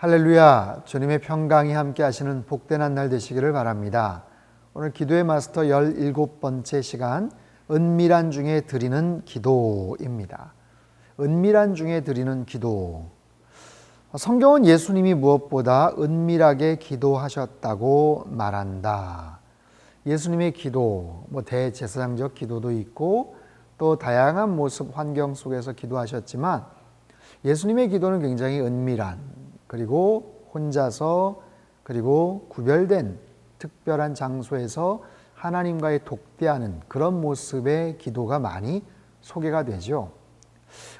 할렐루야, 주님의 평강이 함께 하시는 복된 한 날 되시기를 바랍니다. 오늘 기도의 마스터 17번째 시간, 은밀한 중에 드리는 기도입니다. 은밀한 중에 드리는 기도. 성경은 예수님이 무엇보다 은밀하게 기도하셨다고 말한다. 예수님의 기도, 대제사장적 기도도 있고 또 다양한 모습, 환경 속에서 기도하셨지만 예수님의 기도는 굉장히 은밀한, 그리고 혼자서, 그리고 구별된 특별한 장소에서 하나님과의 독대하는 그런 모습의 기도가 많이 소개가 되죠.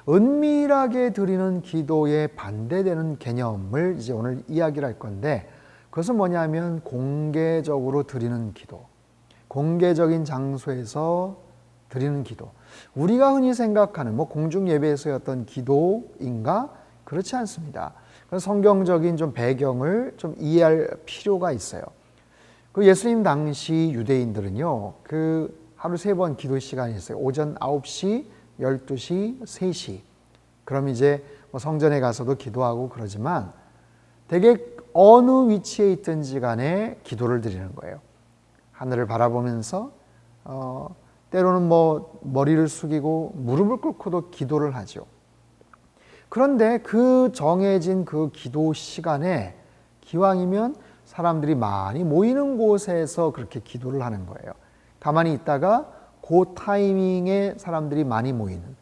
은밀하게 드리는 기도에 반대되는 개념을 이제 오늘 이야기를 할 건데, 그것은 뭐냐면 공개적으로 드리는 기도, 공개적인 장소에서 드리는 기도. 우리가 흔히 생각하는 공중 예배에서의 어떤 기도인가? 그렇지 않습니다. 성경적인 좀 배경을 좀 이해할 필요가 있어요. 그 예수님 당시 유대인들은요, 그 하루 3번 기도 시간이 있어요. 오전 9시, 12시, 3시. 그럼 이제 성전에 가서도 기도하고 그러지만 되게 어느 위치에 있든지 간에 기도를 드리는 거예요. 하늘을 바라보면서 때로는 머리를 숙이고 무릎을 꿇고도 기도를 하죠. 그런데 그 정해진 그 기도 시간에 기왕이면 사람들이 많이 모이는 곳에서 그렇게 기도를 하는 거예요. 가만히 있다가 그 타이밍에 사람들이 많이 모이는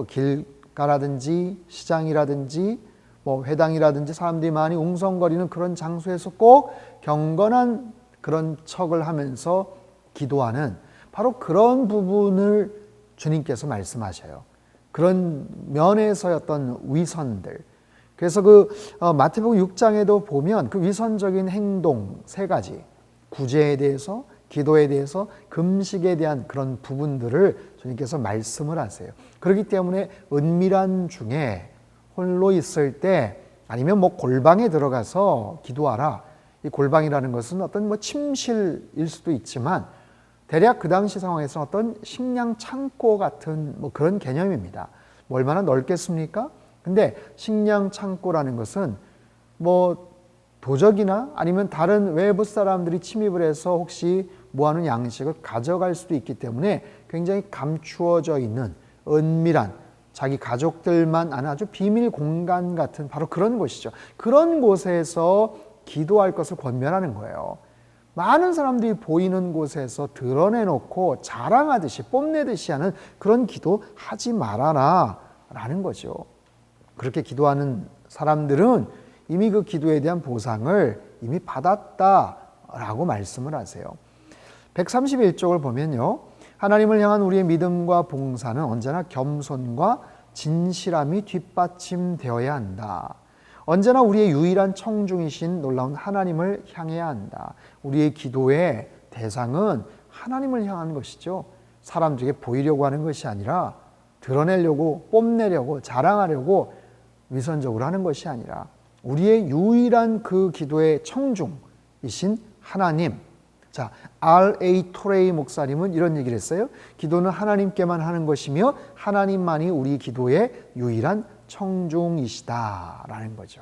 길가라든지 시장이라든지 회당이라든지 사람들이 많이 웅성거리는 그런 장소에서 꼭 경건한 그런 척을 하면서 기도하는 바로 그런 부분을 주님께서 말씀하셔요. 그런 면에서의 어떤 위선들. 그래서 마태복음 6장에도 보면 그 위선적인 행동 3가지, 구제에 대해서, 기도에 대해서, 금식에 대한 그런 부분들을 주님께서 말씀을 하세요. 그렇기 때문에 은밀한 중에 홀로 있을 때, 아니면 골방에 들어가서 기도하라. 이 골방이라는 것은 어떤 침실일 수도 있지만 대략 그 당시 상황에서 어떤 식량 창고 같은 그런 개념입니다. 얼마나 넓겠습니까? 근데 식량 창고라는 것은 도적이나 아니면 다른 외부 사람들이 침입을 해서 혹시 모아놓은 양식을 가져갈 수도 있기 때문에 굉장히 감추어져 있는 은밀한, 자기 가족들만 아는 아주 비밀 공간 같은 바로 그런 곳이죠. 그런 곳에서 기도할 것을 권면하는 거예요. 많은 사람들이 보이는 곳에서 드러내놓고 자랑하듯이 뽐내듯이 하는 그런 기도 하지 말아라 라는 거죠. 그렇게 기도하는 사람들은 이미 그 기도에 대한 보상을 이미 받았다라고 말씀을 하세요. 131쪽을 보면요, 하나님을 향한 우리의 믿음과 봉사는 언제나 겸손과 진실함이 뒷받침되어야 한다. 언제나 우리의 유일한 청중이신 놀라운 하나님을 향해야 한다. 우리의 기도의 대상은 하나님을 향한 것이죠. 사람들에게 보이려고 하는 것이 아니라, 드러내려고, 뽐내려고, 자랑하려고 위선적으로 하는 것이 아니라 우리의 유일한 그 기도의 청중이신 하나님. 자, R.A. 토레이 목사님은 이런 얘기를 했어요. 기도는 하나님께만 하는 것이며 하나님만이 우리 기도의 유일한 청중이시다라는 거죠.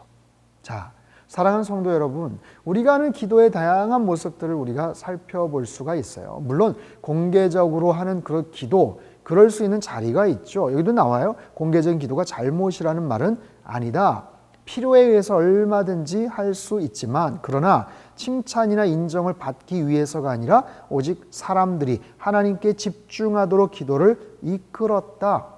자, 사랑하는 성도 여러분, 우리가 하는 기도의 다양한 모습들을 우리가 살펴볼 수가 있어요. 물론 공개적으로 하는 그런 기도, 그럴 수 있는 자리가 있죠. 여기도 나와요. 공개적인 기도가 잘못이라는 말은 아니다. 필요에 의해서 얼마든지 할 수 있지만, 그러나 칭찬이나 인정을 받기 위해서가 아니라 오직 사람들이 하나님께 집중하도록 기도를 이끌었다.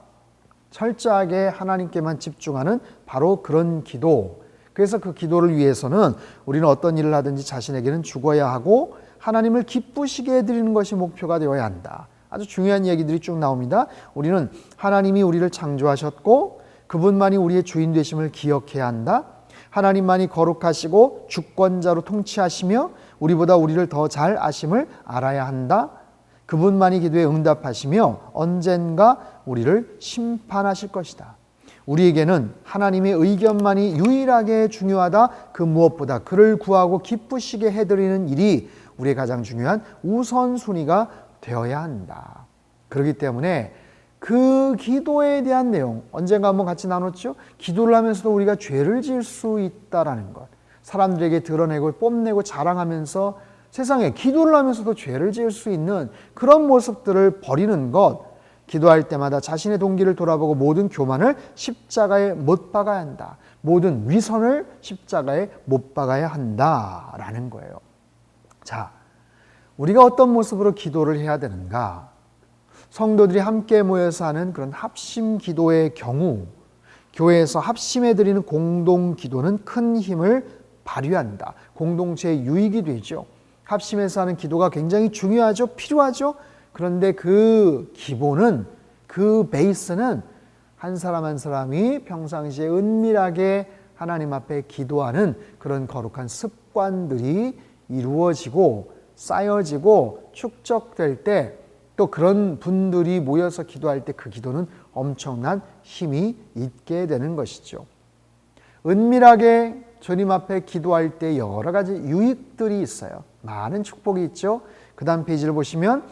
철저하게 하나님께만 집중하는 바로 그런 기도. 그래서 그 기도를 위해서는 우리는 어떤 일을 하든지 자신에게는 죽어야 하고 하나님을 기쁘시게 해드리는 것이 목표가 되어야 한다. 아주 중요한 얘기들이 쭉 나옵니다. 우리는 하나님이 우리를 창조하셨고 그분만이 우리의 주인 되심을 기억해야 한다. 하나님만이 거룩하시고 주권자로 통치하시며 우리보다 우리를 더 잘 아심을 알아야 한다. 그분만이 기도에 응답하시며 언젠가 우리를 심판하실 것이다. 우리에게는 하나님의 의견만이 유일하게 중요하다. 그 무엇보다 그를 구하고 기쁘시게 해드리는 일이 우리의 가장 중요한 우선순위가 되어야 한다. 그렇기 때문에 그 기도에 대한 내용 언젠가 한번 같이 나눴죠. 기도를 하면서도 우리가 죄를 지을 수 있다라는 것, 사람들에게 드러내고 뽐내고 자랑하면서 세상에 기도를 하면서도 죄를 지을 수 있는 그런 모습들을 버리는 것, 기도할 때마다 자신의 동기를 돌아보고 모든 교만을 십자가에 못 박아야 한다. 모든 위선을 십자가에 못 박아야 한다라는 거예요. 자, 우리가 어떤 모습으로 기도를 해야 되는가? 성도들이 함께 모여서 하는 그런 합심 기도의 경우 교회에서 합심해 드리는 공동 기도는 큰 힘을 발휘한다. 공동체의 유익이 되죠. 합심해서 하는 기도가 굉장히 중요하죠. 필요하죠. 그런데 그 기본은, 그 베이스는 한 사람 한 사람이 평상시에 은밀하게 하나님 앞에 기도하는 그런 거룩한 습관들이 이루어지고 쌓여지고 축적될 때, 또 그런 분들이 모여서 기도할 때 그 기도는 엄청난 힘이 있게 되는 것이죠. 은밀하게 주님 앞에 기도할 때 여러 가지 유익들이 있어요. 많은 축복이 있죠. 그 다음 페이지를 보시면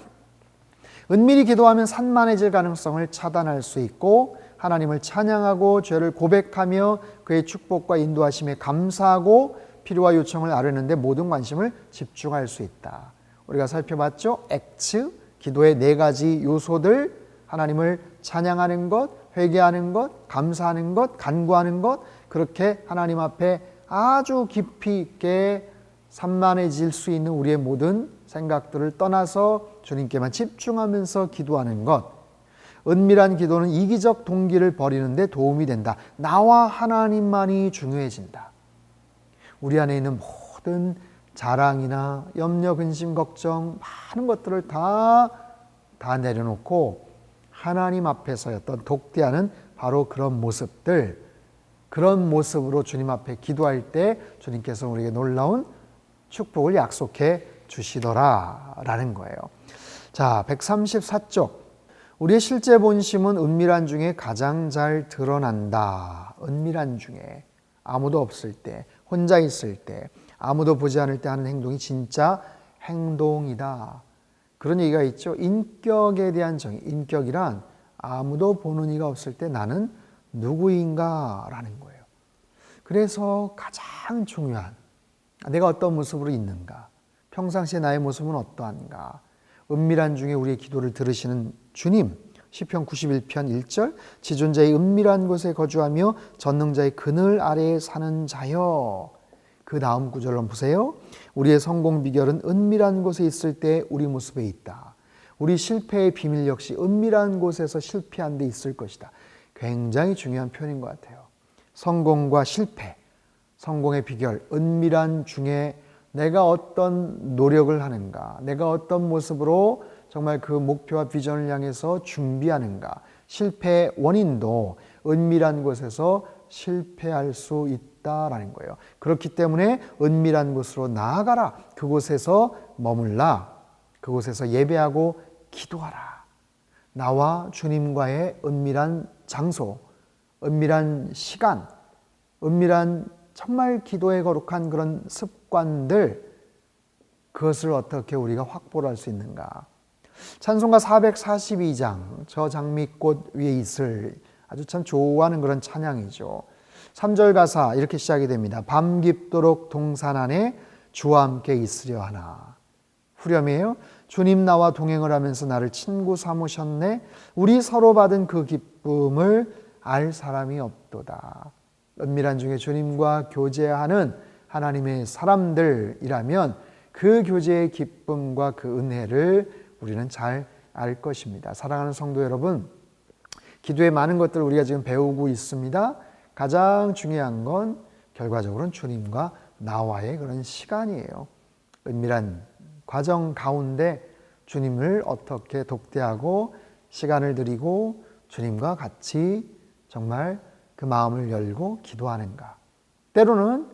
은밀히 기도하면 산만해질 가능성을 차단할 수 있고 하나님을 찬양하고 죄를 고백하며 그의 축복과 인도하심에 감사하고 필요와 요청을 아뢰는데 모든 관심을 집중할 수 있다. 우리가 살펴봤죠. 액츠, 기도의 4가지 요소들, 하나님을 찬양하는 것, 회개하는 것, 감사하는 것, 간구하는 것, 그렇게 하나님 앞에 아주 깊이 있게 산만해질 수 있는 우리의 모든 생각들을 떠나서 주님께만 집중하면서 기도하는 것. 은밀한 기도는 이기적 동기를 버리는 데 도움이 된다. 나와 하나님만이 중요해진다. 우리 안에 있는 모든 자랑이나 염려, 근심, 걱정 많은 것들을 다 내려놓고 하나님 앞에서였던 독대하는 바로 그런 모습들, 그런 모습으로 주님 앞에 기도할 때 주님께서 우리에게 놀라운 축복을 약속해 주시더라라는 거예요. 자, 134쪽. 우리의 실제 본심은 은밀한 중에 가장 잘 드러난다. 은밀한 중에, 아무도 없을 때, 혼자 있을 때, 아무도 보지 않을 때 하는 행동이 진짜 행동이다. 그런 얘기가 있죠. 인격에 대한 정의. 인격이란 아무도 보는 이가 없을 때 나는 누구인가 라는 거예요. 그래서 가장 중요한, 내가 어떤 모습으로 있는가, 평상시에 나의 모습은 어떠한가, 은밀한 중에 우리의 기도를 들으시는 주님. 시편 91편 1절, 지존자의 은밀한 곳에 거주하며 전능자의 그늘 아래에 사는 자여. 그 다음 구절로 보세요. 우리의 성공 비결은 은밀한 곳에 있을 때 우리 모습에 있다. 우리 실패의 비밀 역시 은밀한 곳에서 실패한 데 있을 것이다. 굉장히 중요한 표현인 것 같아요. 성공과 실패, 성공의 비결, 은밀한 중에 내가 어떤 노력을 하는가, 내가 어떤 모습으로 정말 그 목표와 비전을 향해서 준비하는가, 실패의 원인도 은밀한 곳에서 실패할 수 있다라는 거예요. 그렇기 때문에 은밀한 곳으로 나아가라. 그곳에서 머물라. 그곳에서 예배하고 기도하라. 나와 주님과의 은밀한 장소, 은밀한 시간, 은밀한 정말 기도에 거룩한 그런 습관들, 그것을 어떻게 우리가 확보를 할 수 있는가. 찬송가 442장, 저 장미꽃 위에 있을, 아주 참 좋아하는 그런 찬양이죠. 3절 가사 이렇게 시작이 됩니다. 밤 깊도록 동산 안에 주와 함께 있으려 하나. 후렴이에요. 주님 나와 동행을 하면서 나를 친구 삼으셨네. 우리 서로 받은 그 기쁨을 알 사람이 없도다. 은밀한 중에 주님과 교제하는 하나님의 사람들이라면 그 교제의 기쁨과 그 은혜를 우리는 잘 알 것입니다. 사랑하는 성도 여러분, 기도의 많은 것들을 우리가 지금 배우고 있습니다. 가장 중요한 건 결과적으로는 주님과 나와의 그런 시간이에요. 은밀한 과정 가운데 주님을 어떻게 독대하고 시간을 드리고 주님과 같이 정말 그 마음을 열고 기도하는가. 때로는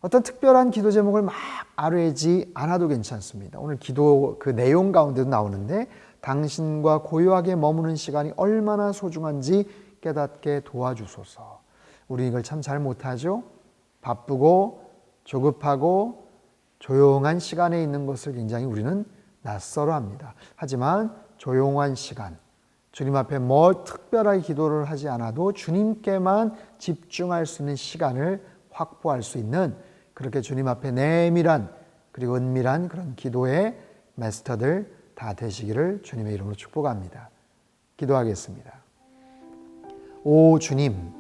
어떤 특별한 기도 제목을 막 아뢰지 않아도 괜찮습니다. 오늘 기도 그 내용 가운데도 나오는데 당신과 고요하게 머무는 시간이 얼마나 소중한지 깨닫게 도와주소서. 우리 이걸 참 잘 못하죠. 바쁘고 조급하고 조용한 시간에 있는 것을 굉장히 우리는 낯설어 합니다. 하지만 조용한 시간, 주님 앞에 뭐 특별하게 기도를 하지 않아도 주님께만 집중할 수 있는 시간을 확보할 수 있는, 그렇게 주님 앞에 내밀한 그리고 은밀한 그런 기도의 마스터들 다 되시기를 주님의 이름으로 축복합니다. 기도하겠습니다. 오 주님,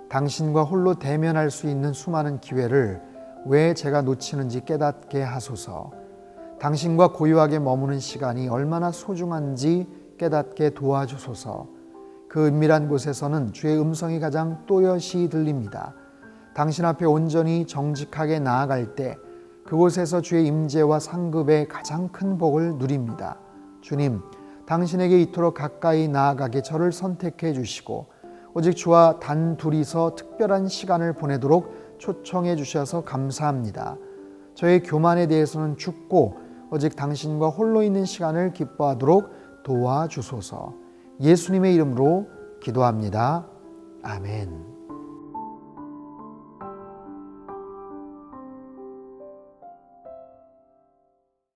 당신과 홀로 대면할 수 있는 수많은 기회를 왜 제가 놓치는지 깨닫게 하소서. 당신과 고요하게 머무는 시간이 얼마나 소중한지 깨닫게 도와주소서. 그 은밀한 곳에서는 주의 음성이 가장 또렷이 들립니다. 당신 앞에 온전히 정직하게 나아갈 때 그곳에서 주의 임재와 상급의 가장 큰 복을 누립니다. 주님, 당신에게 이토록 가까이 나아가게 저를 선택해 주시고 오직 주와 단둘이서 특별한 시간을 보내도록 초청해 주셔서 감사합니다. 저의 교만에 대해서는 죽고 오직 당신과 홀로 있는 시간을 기뻐하도록 도와주소서. 예수님의 이름으로 기도합니다. 아멘.